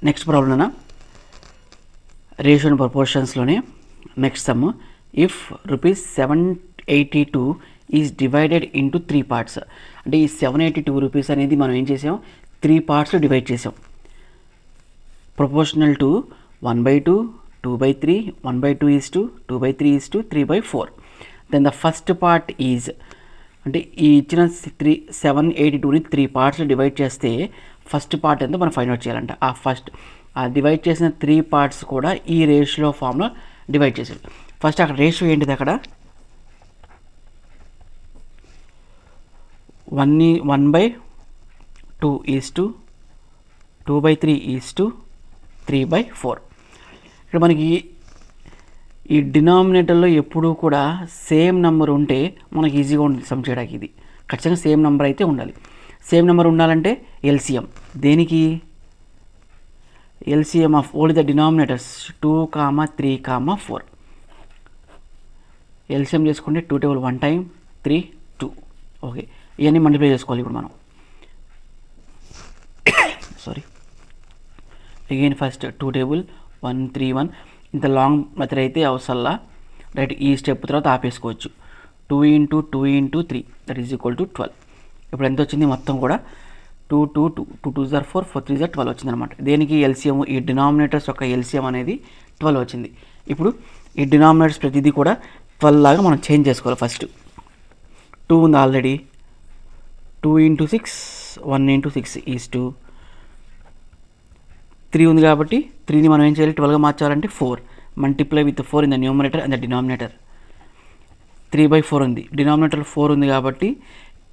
Next ప్రాబ్లమ్నా ratio and ప్రపోర్షన్స్లోనే next sum if ₹782 is divided into 3 parts. అంటే ఈ ₹782 అనేది మనం ఏం చేసాం, 3 పార్ట్స్లో డివైడ్ చేసాం. Proportional to 1/2, 2/3, 1/2 2/3 3/4. Then the first part is, అంటే ఈ ఇచ్చిన 782ని 3 పార్ట్స్లో డివైడ్ చేస్తే ఫస్ట్ పార్ట్ ఎంతో మనం ఫైండ్ అవుట్ చేయాలంట. ఆ డివైడ్ చేసిన 3 పార్ట్స్ కూడా ఈ రేషియో ఫామ్లో డివైడ్ చేసాం. ఫస్ట్ అక్కడ రేషియో ఏంటిది, అక్కడ 1/2 2/3 3/4. ఇక్కడ మనకి ఈ డినామినేటర్లో ఎప్పుడూ కూడా సేమ్ నెంబర్ ఉంటే మనకి ఈజీగా ఉంటుంది సమ్ చేయడానికి. ఇది ఖచ్చితంగా సేమ్ నెంబర్ అయితే ఉండాలి. సేమ్ నెంబర్ ఉండాలంటే ఎల్సిఎం. దేనికి LCM of only the denominators 2, 3, 4. LCM చేసుకుంటే 2 టేబుల్ 1 టైం 3 2. ఓకే, ఇవన్నీ మల్టిప్లై చేసుకోవాలి ఇప్పుడు మనం. Sorry, again first 2 table 1 3 1. ఇంత లాంగ్ మెథడ్ అయితే అవసరంలా, రైట్. ఈ స్టెప్ తర్వాత ఆపేసుకోవచ్చు. 2 × 2 × 3 దట్ ఈజ్ ఈక్వల్ టు 12. ఇప్పుడు ఎంత వచ్చింది మొత్తం కూడా 2 2 2 2 2 4 4 3 12 వచ్చింది అనమాట. దేనికి ఎల్సిఎం, ఈ డినామినేటర్స్ యొక్క ఎల్సిఎం అనేది 12 వచ్చింది. ఇప్పుడు ఈ డినామినేటర్స్ ప్రతిదీ కూడా 12 లాగా మనం చేంజ్ చేసుకోవాలి. ఫస్ట్ 2 ఉంది ఆల్రెడీ, 2 × 6 1 × 6 ఈజ్ 2. 3 ఉంది కాబట్టి 3ని మనం ఏం చేయాలి, 12గా మార్చాలంటే 4. Multiply with 4 in the numerator and the denominator. 3/4 ఉంది, డినామినేటర్ 4 ఉంది కాబట్టి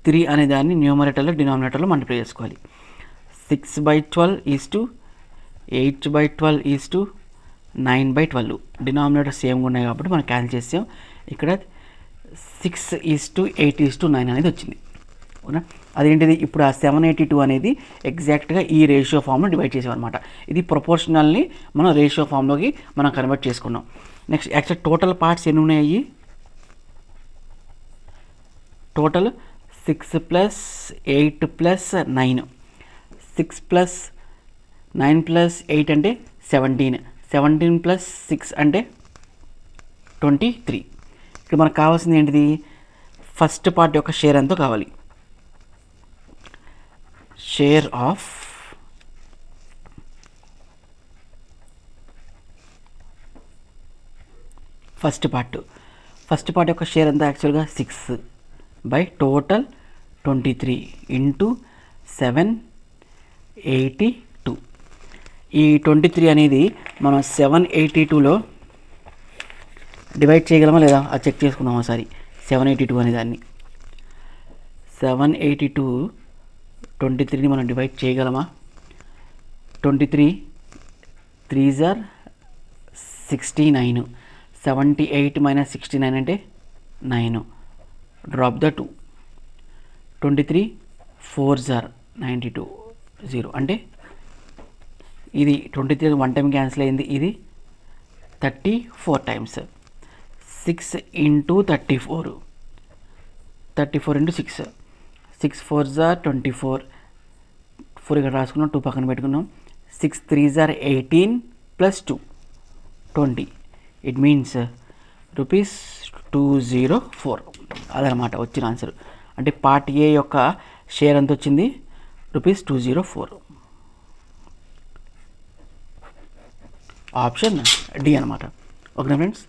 3 అనే దాన్ని న్యూమరేటర్లో డినామినేటర్లో మల్టిప్లై చేసుకోవాలి. 6/12 ఈజ్ 2, 8/12 ఈజ్ 2, 9/12. డినామినేటర్ సేమ్గా ఉన్నాయి కాబట్టి మనం క్యాన్సిల్ చేసాం. ఇక్కడ 6:8:9 అనేది వచ్చింది. అవునా, అదేంటిది, ఇప్పుడు ఆ 782 అనేది ఎగ్జాక్ట్గా ఈ రేషియో ఫామ్లో డివైడ్ చేసాం అనమాట. ఇది ప్రపోర్షనల్ని మనం రేషియో ఫామ్లోకి మనం కన్వర్ట్ చేసుకున్నాం. నెక్స్ట్ యాక్చువల్ టోటల్ పార్ట్స్ ఎన్ని ఉన్నాయి, టోటల్ 6 + 8 + 9. 6 + 9 + 8 అంటే 17. 17 + 6 అంటే 23. ఇక్కడ మనకు కావాల్సింది ఏంటిది, ఫస్ట్ పార్ట్ యొక్క షేర్ ఎంతో కావాలి. షేర్ ఆఫ్ ఫస్ట్ పార్ట్ యొక్క షేర్ ఎంత, యాక్చువల్గా 6 బై టోటల్ 23 ఇంటూ 782. ఈ 23 అనేది మనం 782లో డివైడ్ చేయగలమా లేదా అది చెక్ చేసుకుందాం ఒకసారి. 782 అనే దాన్ని 782 23ని మనం డివైడ్ చేయగలమా. 23 3s are 69. 78 - 69 అంటే 9. Drop the 2. 23 4s are 92 0 అంటే ఇది 23 1 టైం క్యాన్సిల్ అయింది. ఇది 34 టైమ్స్. 6 × 34 34 × 6 6 4s are 24. 4 ఇక్కడ రాసుకున్నాం, 2 పక్కన పెట్టుకున్నాం. 6 3s are 18 + 2 20. It means ₹204. అదనమాట వచ్చిన ఆన్సర్. అంటే పార్ట్ ఏ యొక్క షేర్ ఎంత వచ్చింది, ₹204. ఆప్షన్ డి అనమాట. Okay friends.